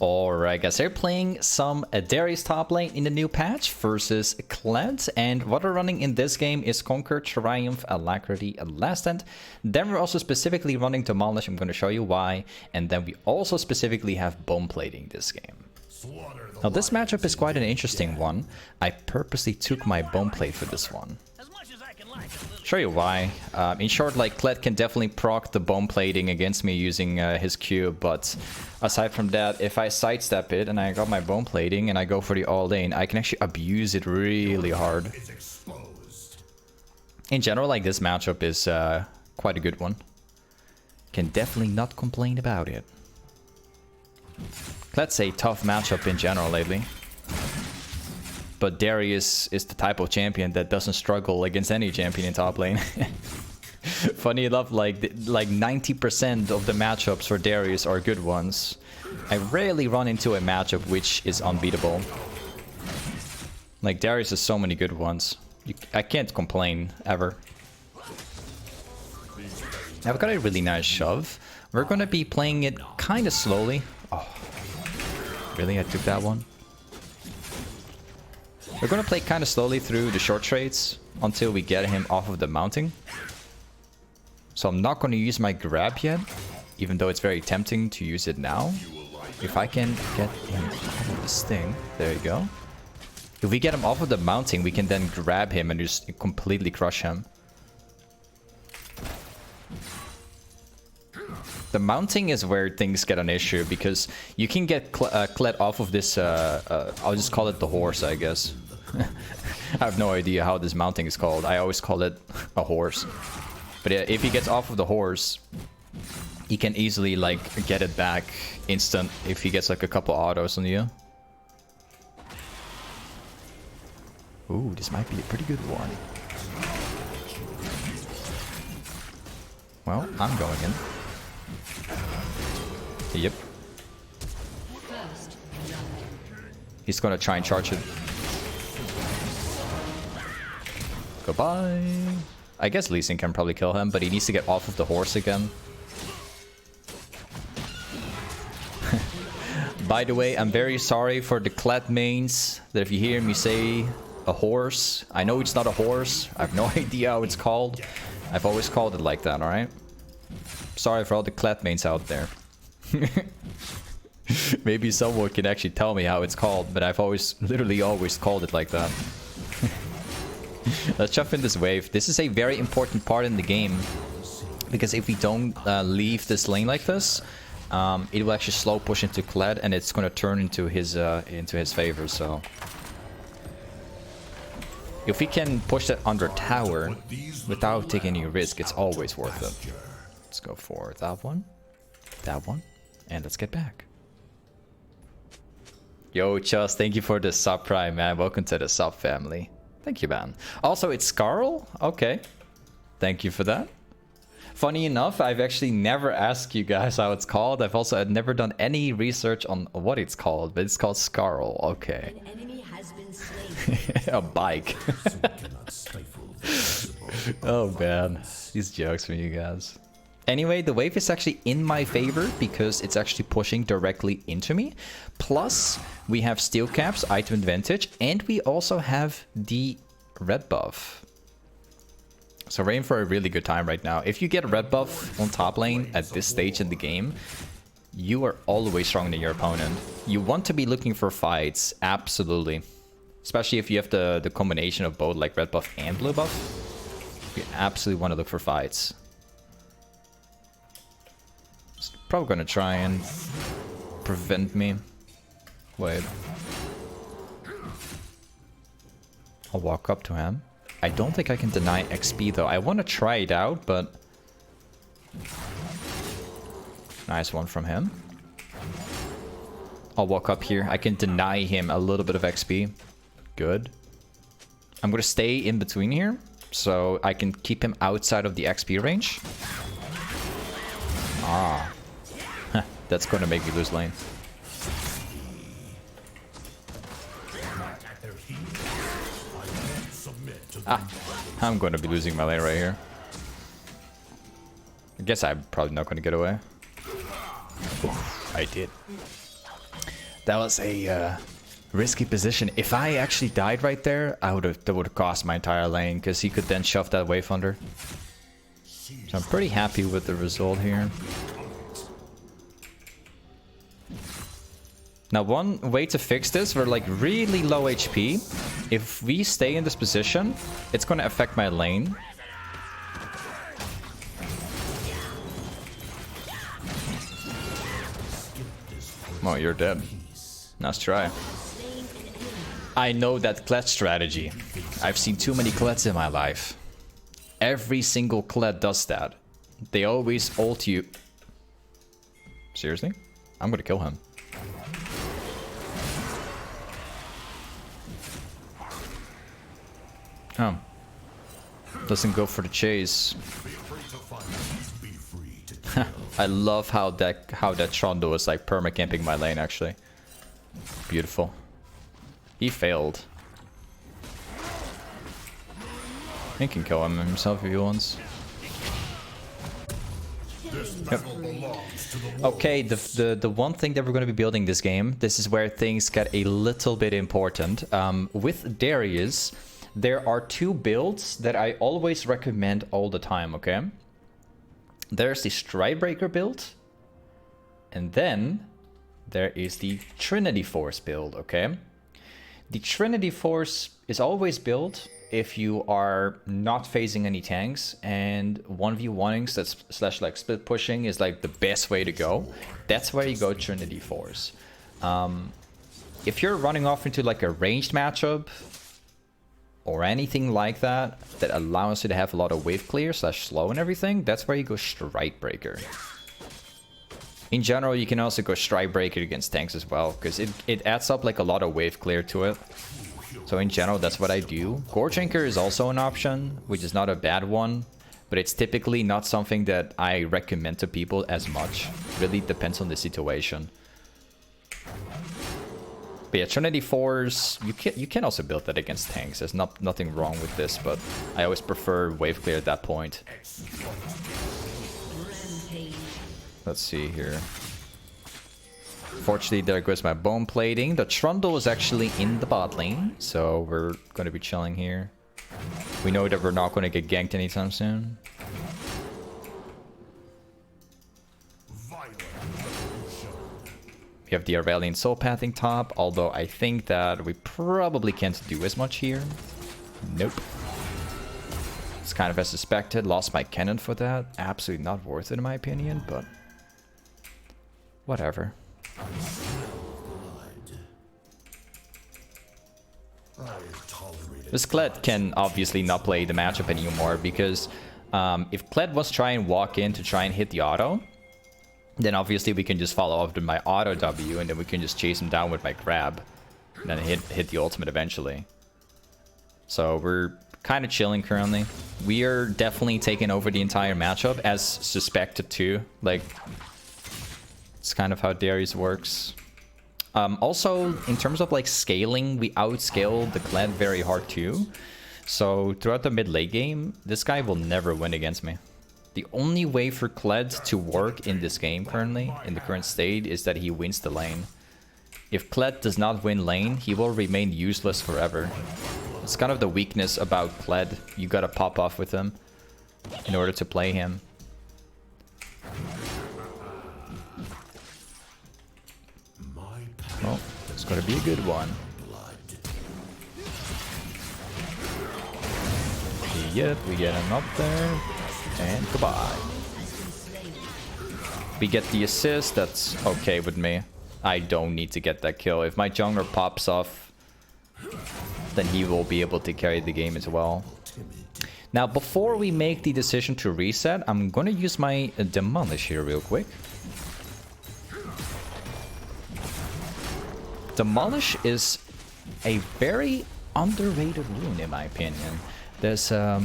Alright guys, they're playing some Darius top lane in the new patch versus Kled, and what we're running in this game is Conquer, Triumph, Alacrity, and Last Stand. Then we're also specifically running Demolish, I'm going to show you why, and then we also specifically have Bone Plating this game. Now this matchup is quite an interesting one. I purposely took my Bone Plate for this one. Show you why. In short, like, Kled can definitely proc the Bone Plating against me using his Q, but aside from that, if I sidestep it and I got my Bone Plating and I go for the all lane, I can actually abuse it really hard. In general, like, this matchup is quite a good one. Can definitely not complain about it. Kled's a tough matchup in general lately. But Darius is the type of champion that doesn't struggle against any champion in top lane. Funny enough, like 90% of the matchups for Darius are good ones. I rarely run into a matchup which is unbeatable. Like, Darius has so many good ones. I can't complain, ever. I've got a really nice shove. We're gonna be playing it kind of slowly. Oh, really? I took that one? We're gonna play kind of slowly through the short trades until we get him off of the mounting. So I'm not gonna use my grab yet, even though it's very tempting to use it now. If I can get him off of this thing, there you go. If we get him off of the mounting, we can then grab him and just completely crush him. The mounting is where things get an issue, because you can get Kled off of this, I'll just call it the horse, I guess. I have no idea how this mounting is called. I always call it a horse. But yeah, if he gets off of the horse, he can easily, like, get it back instant if he gets like a couple autos on you. Ooh, this might be a pretty good one. Well, I'm going in. Yep. He's gonna try and charge it. Goodbye. I guess Lee Sin can probably kill him, but he needs to get off of the horse again. By the way, I'm very sorry for the Kled mains that if you hear me say a horse, I know it's not a horse. I have no idea how it's called. I've always called it like that, alright? Sorry for all the Kled mains out there. Maybe someone can actually tell me how it's called, but I've literally always called it like that. Let's jump in this wave. This is a very important part in the game, because if we don't leave this lane like this, it will actually slow push into Kled, and it's going to turn into his favor. So if we can push that under tower without taking any risk, it's always worth it. Let's go for that one, and let's get back. Yo, Chus, thank you for the sub prime, man. Welcome to the sub family. Thank you, man. Also, it's Scarl? Okay. Thank you for that. Funny enough, I've actually never asked you guys how it's called. I've never done any research on what it's called, but it's called Scarl. Okay. An enemy has been slain. A bike. Oh, man. These jokes from you guys. Anyway, the wave is actually in my favor because it's actually pushing directly into me. Plus, we have steel caps, item advantage, and we also have the red buff. So we're in for a really good time right now. If you get a red buff on top lane at this stage in the game, you are always stronger than your opponent. You want to be looking for fights, absolutely. Especially if you have the combination of both, like red buff and blue buff. You absolutely want to look for fights. Probably gonna try and prevent me. Wait. I'll walk up to him. I don't think I can deny XP though. I want to try it out, but... Nice one from him. I'll walk up here. I can deny him a little bit of XP. Good. I'm gonna stay in between here, so I can keep him outside of the XP range. Ah. That's going to make me lose lane. Ah, I'm going to be losing my lane right here. I guess I'm probably not going to get away. Oof, I did. That was a risky position. If I actually died right there, that would have cost my entire lane, because he could then shove that wave under. So I'm pretty happy with the result here. Now, one way to fix this, we're like really low HP. If we stay in this position, it's going to affect my lane. Oh, you're dead. Nice try. I know that Kled strategy. I've seen too many Kleds in my life. Every single Kled does that. They always ult you. Seriously? I'm gonna kill him. Oh. Doesn't go for the chase. I love how that Trundle is like perma-camping my lane, actually. Beautiful. He failed. He can kill him himself if he wants. Yep. Okay, the one thing that we're going to be building this game, this is where things get a little bit important. With Darius, there are two builds that I always recommend all the time, okay? There's the stridebreaker build, and then there is the Trinity Force build, okay? The Trinity Force is always built if you are not facing any tanks, and 1v1ing slash like split pushing is like the best way to go. That's where you go Trinity Force. If you're running off into like a ranged matchup or anything like that that allows you to have a lot of wave clear slash slow and everything, that's where you go stridebreaker. In general, you can also go stridebreaker against tanks as well, because it adds up like a lot of wave clear to it. So in general, that's what I do. Gorge Anchor is also an option, which is not a bad one, but it's typically not something that I recommend to people as much. Really depends on the situation. But yeah, Trinity Force, you can also build that against tanks. There's nothing wrong with this, but I always prefer wave clear at that point. Let's see here. Fortunately, there goes my bone plating. The Trundle is actually in the bot lane, so we're going to be chilling here. We know that we're not going to get ganked anytime soon. We have the Aurelian Soul Pathing top, although I think that we probably can't do as much here. Nope. It's kind of as suspected. Lost my cannon for that. Absolutely not worth it in my opinion, but whatever. This Kled can obviously not play the matchup anymore, because if Kled was trying to walk in to try and hit the auto, then obviously we can just follow up with my auto W, and then we can just chase him down with my grab, and then hit the ultimate eventually. So we're kind of chilling currently. We are definitely taking over the entire matchup, as suspected too. Like, it's kind of how Darius works. Also, in terms of like scaling, we outscale the Kled very hard too. So throughout the mid-late game, this guy will never win against me. The only way for Kled to work in this game currently, in the current state, is that he wins the lane. If Kled does not win lane, he will remain useless forever. It's kind of the weakness about Kled. You gotta pop off with him in order to play him. Well, it's gonna be a good one. Yep, we get him up there. And goodbye. We get the assist, that's okay with me. I don't need to get that kill. If my jungler pops off, then he will be able to carry the game as well. Now, before we make the decision to reset, I'm going to use my Demolish here real quick. Demolish is a very underrated rune in my opinion. There's a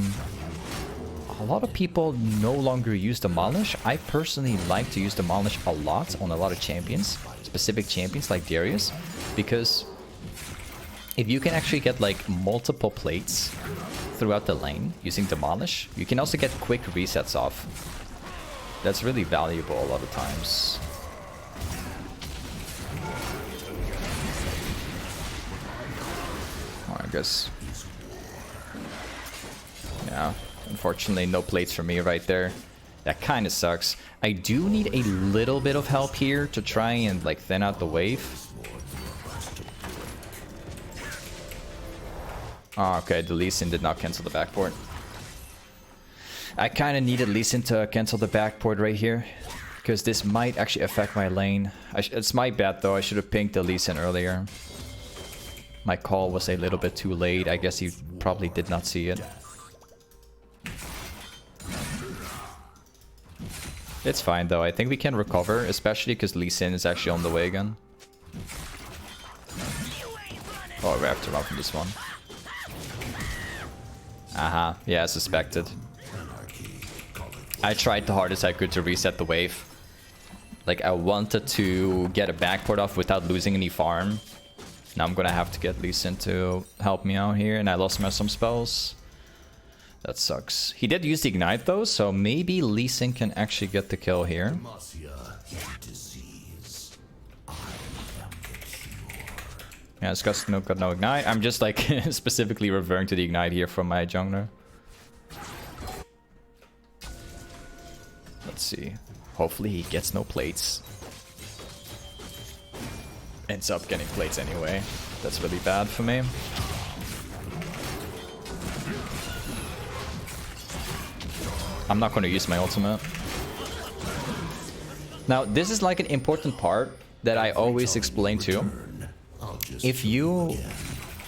lot of people no longer use Demolish. I personally like to use Demolish a lot on a lot of champions, specific champions like Darius, because if you can actually get like multiple plates throughout the lane using Demolish, you can also get quick resets off. That's really valuable a lot of times. guess. Yeah, unfortunately no plates for me right there. That kind of sucks. I do need a little bit of help here to try and like thin out the wave. Oh, okay, the Lee Sin did not cancel the backboard. I kind of needed Lee Sin to cancel the backboard right here, because this might actually affect my lane. It's my bad though, I should have pinged the Lee Sin earlier. My call was a little bit too late. I guess he probably did not see it. It's fine though, I think we can recover, especially because Lee Sin is actually on the way again. Oh, we have to run from this one. Aha, yeah, suspected. I tried the hardest I could to reset the wave. Like, I wanted to get a backport off without losing any farm. Now I'm gonna have to get Lee Sin to help me out here, and I lost some spells. That sucks. He did use the ignite though, so maybe Lee Sin can actually get the kill here. Yeah, it's got no ignite. I'm just like specifically referring to the ignite here from my jungler. Let's see. Hopefully he gets no plates. Ends up getting plates anyway. That's really bad for me. I'm not going to use my ultimate. Now, this is like an important part that I always explain to. If you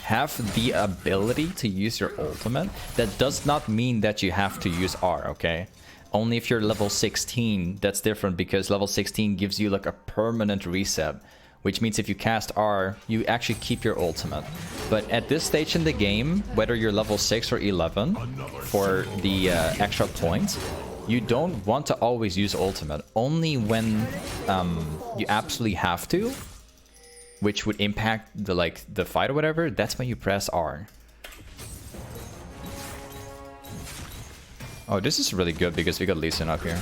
have the ability to use your ultimate, that does not mean that you have to use R, okay? Only if you're level 16, that's different, because level 16 gives you like a permanent reset. Which means if you cast R, you actually keep your ultimate. But at this stage in the game, whether you're level 6 or 11, for the extra points, you don't want to always use ultimate. Only when you absolutely have to, which would impact the fight or whatever, that's when you press R. Oh, this is really good because we got Lee Sin up here.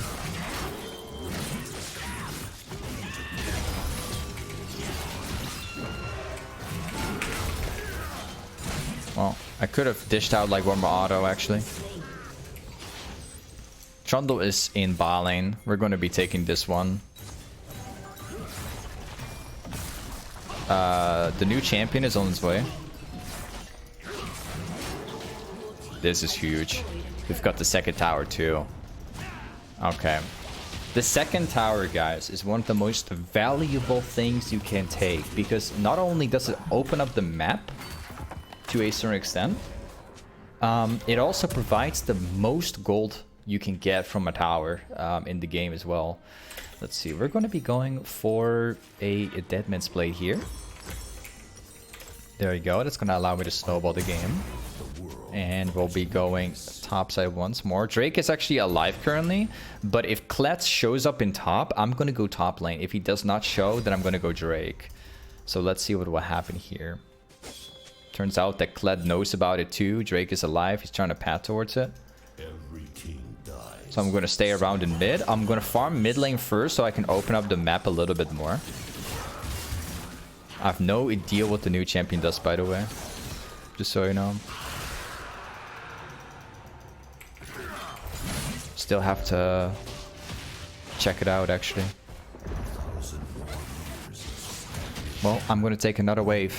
Well, I could have dished out like one more auto actually. Trundle is in bot lane. We're going to be taking this one. The new champion is on its way. This is huge. We've got the second tower too. Okay. The second tower, guys, is one of the most valuable things you can take, because not only does it open up the map to a certain extent, it also provides the most gold you can get from a tower in the game as well. Let's see, we're going to be going for a Deadman's Blade here. There you go, that's going to allow me to snowball the game. And we'll be going topside once more. Drake is actually alive currently, but if Kled shows up in top, I'm going to go top lane. If he does not show, then I'm going to go Drake. So let's see what will happen here. Turns out that Kled knows about it too. Drake is alive, he's trying to path towards it. So I'm going to stay around in mid. I'm going to farm mid lane first so I can open up the map a little bit more. I have no idea what the new champion does, by the way. Just so you know. Still have to check it out, actually. Well, I'm going to take another wave.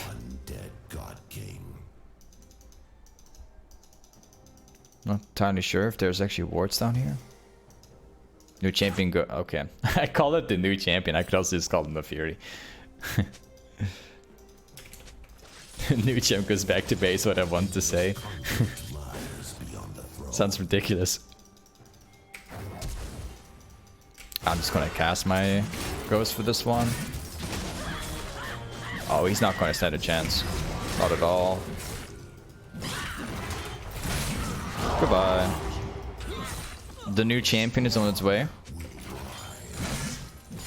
Not entirely sure if there's actually wards down here. New champion go... Okay. I call it the new champion. I could also just call him the Fury. New champ goes back to base, what I want to say. Sounds ridiculous. I'm just gonna cast my ghost for this one. Oh, he's not gonna stand a chance. Not at all. Goodbye. The new champion is on its way.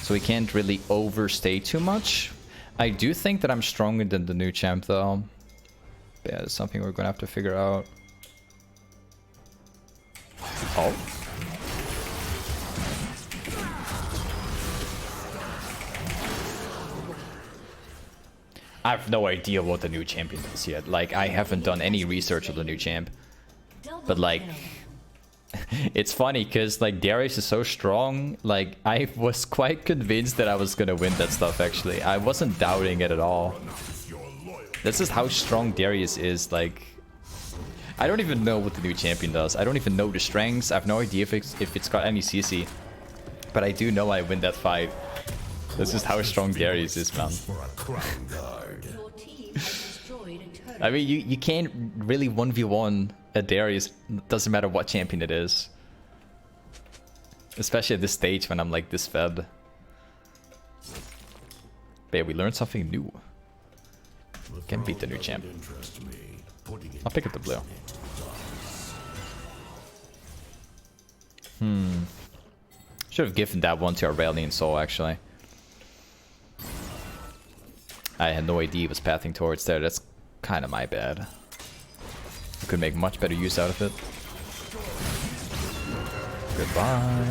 So we can't really overstay too much. I do think that I'm stronger than the new champ though. But yeah, it's something we're gonna have to figure out. Oh. I have no idea what the new champion is yet. Like, I haven't done any research on the new champ. But like, it's funny because like Darius is so strong. Like, I was quite convinced that I was gonna win that stuff actually. I wasn't doubting it at all. This is how strong Darius is. Like, I don't even know what the new champion does. I don't even know the strengths. I have no idea if it's got any CC. But I do know I win that fight. This is how strong Darius is, man. I mean, you can't really 1v1 a Darius. Doesn't matter what champion it is. Especially at this stage when I'm like this fed. But yeah, we learned something new. Can beat the new champ. I'll pick up the blue. Should have given that one to Aurelian Soul, actually. I had no idea he was pathing towards there. That's kind of my bad. I could make much better use out of it. Goodbye.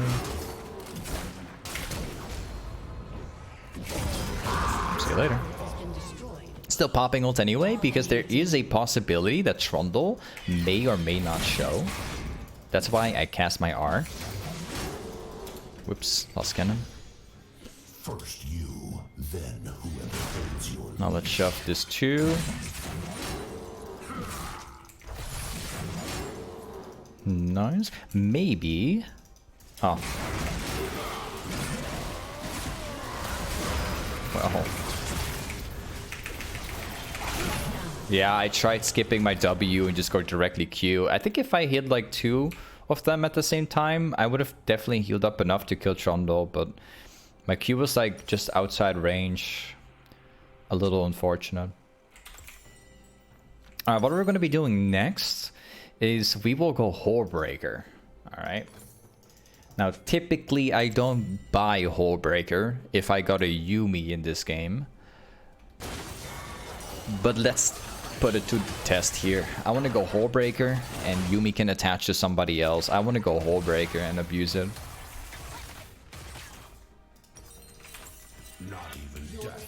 See you later. Still popping ult anyway, because there is a possibility that Trundle may or may not show. That's why I cast my R. Whoops, lost cannon. First you, then whoever holds your now let's shove this too. Nice. Maybe. Oh. Well. Yeah, I tried skipping my W and just go directly Q. I think if I hit like 2 of them at the same time, I would have definitely healed up enough to kill Trundle, but my Q was like just outside range. A little unfortunate. Alright, what we're going to be doing next is we will go hullbreaker. Alright. Now, typically I don't buy hullbreaker if I got a Yuumi in this game. But let's put it to the test here. I want to go hullbreaker and Yuumi can attach to somebody else. I want to go hullbreaker and abuse it.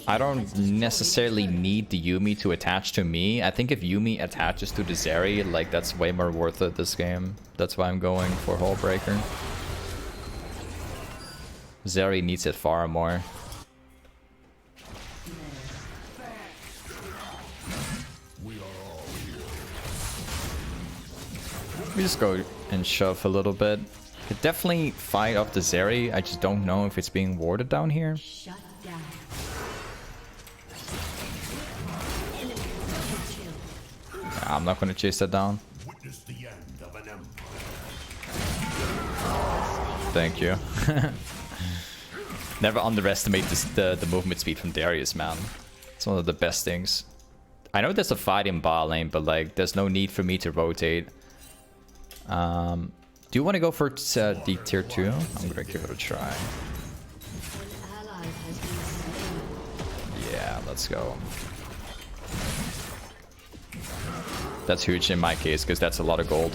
I don't necessarily need the Yuumi to attach to me. I think if Yuumi attaches to the Zeri, like, that's way more worth it this game. That's why I'm going for hullbreaker. Zeri needs it far more. We just go and shove a little bit. Could definitely fight off the Zeri. I just don't know if it's being warded down here. I'm not gonna chase that down. Thank you. Never underestimate the movement speed from Darius, man. It's one of the best things. I know there's a fight in bot lane, but like, there's no need for me to rotate. Do you want to go for the tier 2? I'm gonna give it a try. Yeah, let's go. That's huge in my case, because that's a lot of gold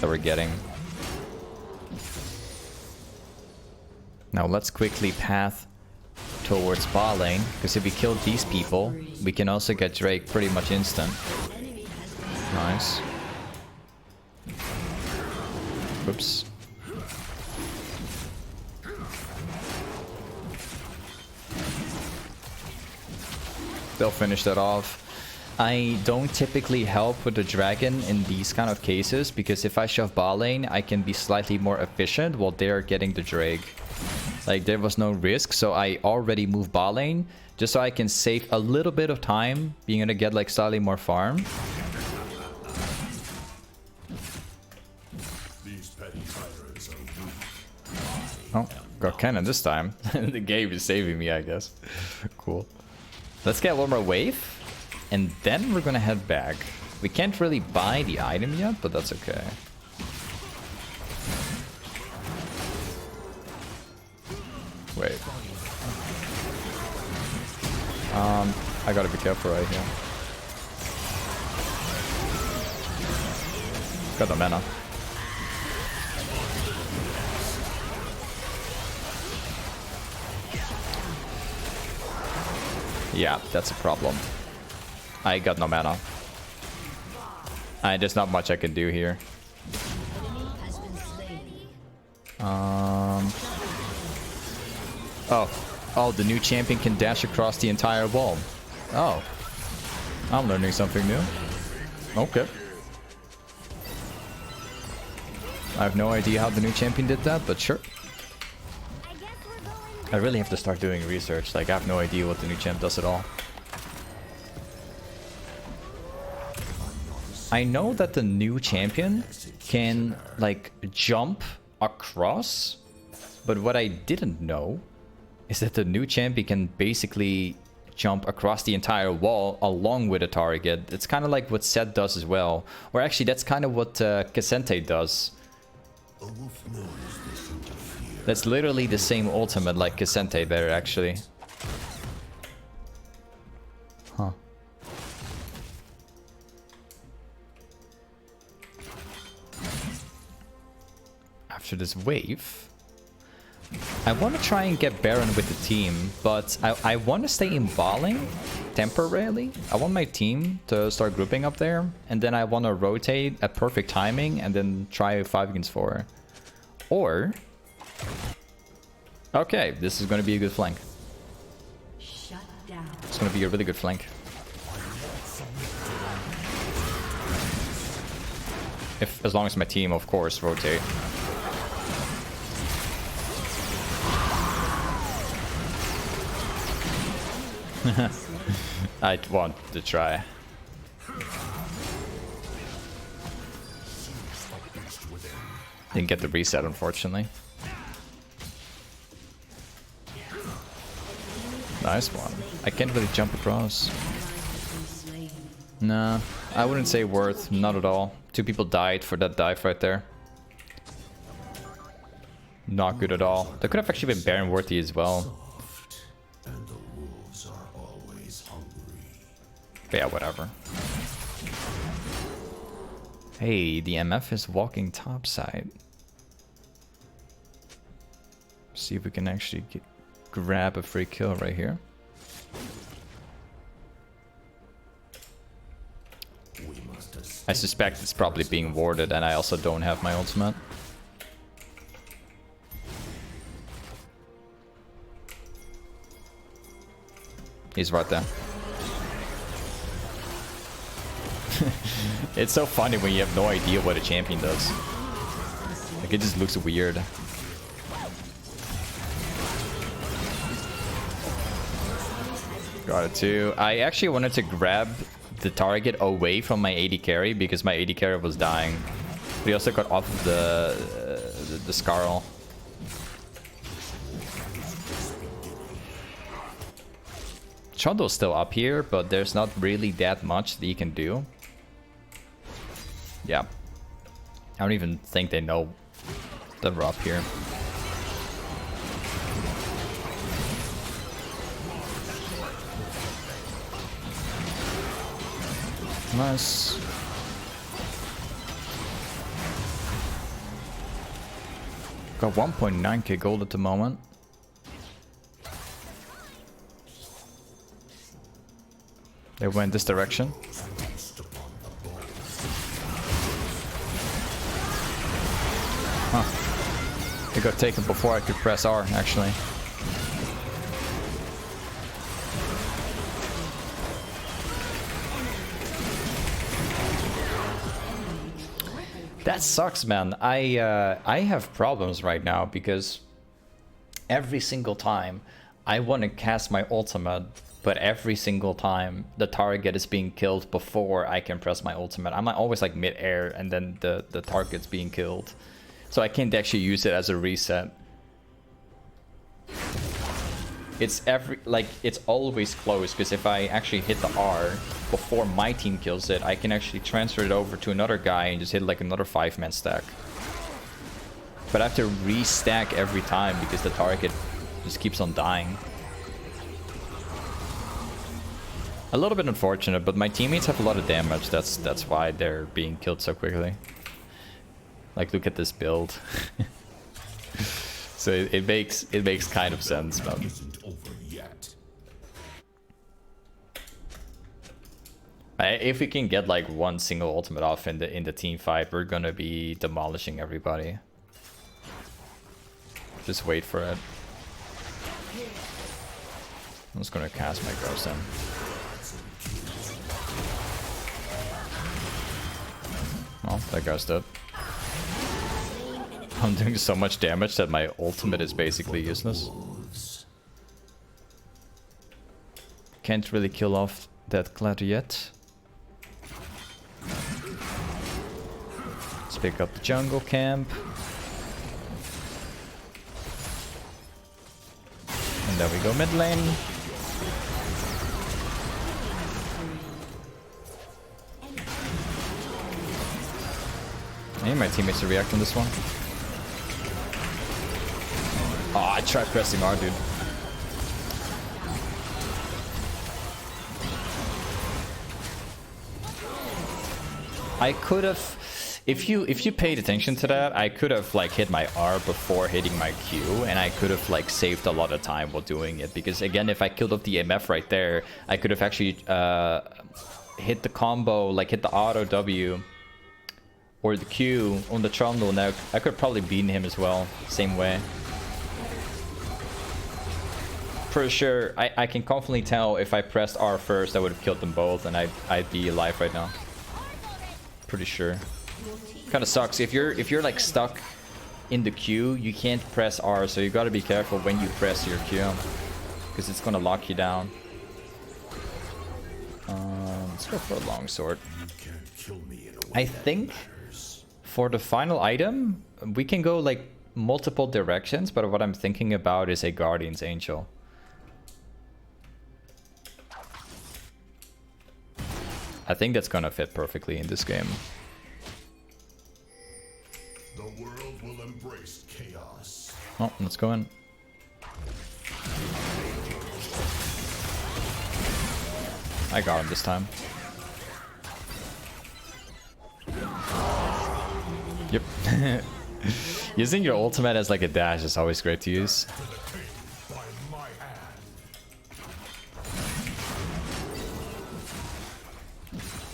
that we're getting. Now let's quickly path towards bot lane, because if we kill these people, we can also get Drake pretty much instant. Nice. Oops. They'll finish that off. I don't typically help with the dragon in these kind of cases, because if I shove bot lane, I can be slightly more efficient while they're getting the Drake. Like, there was no risk, so I already moved bot lane just so I can save a little bit of time, being able to get like slightly more farm. Oh, got cannon this time. The game is saving me, I guess. Cool. Let's get one more wave, and then we're gonna head back. We can't really buy the item yet, but that's okay. Wait. I gotta be careful right here. Got the mana. Yeah, that's a problem. I got no mana. There's not much I can do here. Oh, the new champion can dash across the entire wall. Oh. I'm learning something new. Okay. I have no idea how the new champion did that, but sure. I really have to start doing research. Like, I have no idea what the new champ does at all. I know that the new champion can, like, jump across, but what I didn't know is that the new champion can basically jump across the entire wall along with a target. It's kind of like what Zed does as well. Or actually, that's kind of what Cassente does. That's literally the same ultimate like Cassente there, actually. Huh. After this wave, I want to try and get Baron with the team, but I want to stay in balling temporarily. I want my team to start grouping up there, and then I want to rotate at perfect timing and then try 5 against 4. Or... okay, this is going to be a good flank. Shut down. It's going to be a really good flank. As long as my team, of course, rotate. I want to try. Didn't get the reset, unfortunately. Nice one. I can't really jump across. Nah, I wouldn't say worth. Not at all. 2 people died for that dive right there. Not good at all. That could have actually been Baron worthy as well. And the wolves are always hungry. But yeah, whatever. Hey, the MF is walking topside. See if we can actually grab a free kill right here. I suspect it's probably being warded, and I also don't have my ultimate. He's right there. It's so funny when you have no idea what a champion does. Like, it just looks weird. Got it too. I actually wanted to grab the target away from my AD carry because my AD carry was dying. But he also got off of the Scarl. Trundle's still up here, but there's not really that much that he can do. Yeah. I don't even think they know that we're up here. Nice. Got 1.9k gold at the moment. They went this direction. Huh. It got taken before I could press R, actually. That sucks, man. I have problems right now because every single time I want to cast my ultimate, but every single time the target is being killed before I can press my ultimate. I'm always like mid-air and then the target's being killed. So I can't actually use it as a reset. It's it's always close, because if I actually hit the R before my team kills it, I can actually transfer it over to another guy and just hit like another 5-man stack. But I have to restack every time because the target just keeps on dying. A little bit unfortunate, but my teammates have a lot of damage. That's why they're being killed so quickly. Like, look at this build. So it makes kind of sense, but If we can get like one single ultimate off in the team fight, we're gonna be demolishing everybody. Just wait for it. I'm just gonna cast my ghost in. Well, that guy's dead. I'm doing so much damage that my ultimate is basically useless. Can't really kill off that Kled yet. Let's pick up the jungle camp. And there we go mid lane. I need my teammates to react on this one. Oh, I tried pressing R, dude. I could have, if you paid attention to that, I could have like hit my R before hitting my Q, and I could have like saved a lot of time while doing it. Because again, if I killed off the MF right there, I could have actually hit the combo, like hit the auto W or the Q on the Trundle. Now I could probably beat him as well, same way. For sure, I can confidently tell if I pressed R first, I would have killed them both, and I'd be alive right now. Pretty sure. Kind of sucks if you're like stuck in the Q, you can't press R, so you got to be careful when you press your Q, because it's gonna lock you down. Let's go for a longsword. I think for the final item we can go like multiple directions, but what I'm thinking about is a Guardian's Angel. I think that's gonna fit perfectly in this game. The world will embrace chaos. Oh, let's go in. I got him this time. Yep. Using your ultimate as like a dash is always great to use.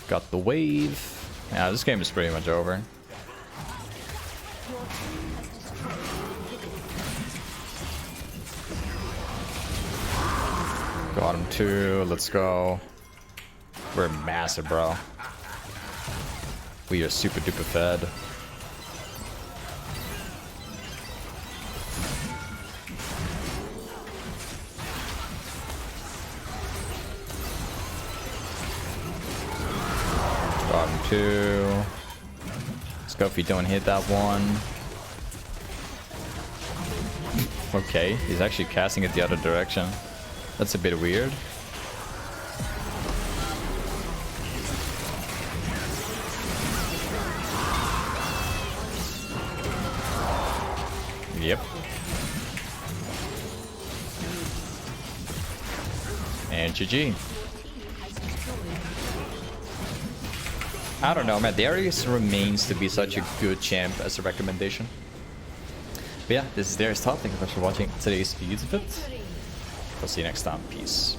Got the wave. Yeah, this game is pretty much over. Got him too. Let's go. We're massive, bro. We are super duper fed. Got him too. Let's go if you don't hit that one. Okay, he's actually casting it the other direction. That's a bit weird. Yep. And GG. I don't know, man. Darius remains to be such a good champ as a recommendation. But yeah, this is Darius Top. Thank you very much for watching today's YouTube vid. I'll see you next time. Peace.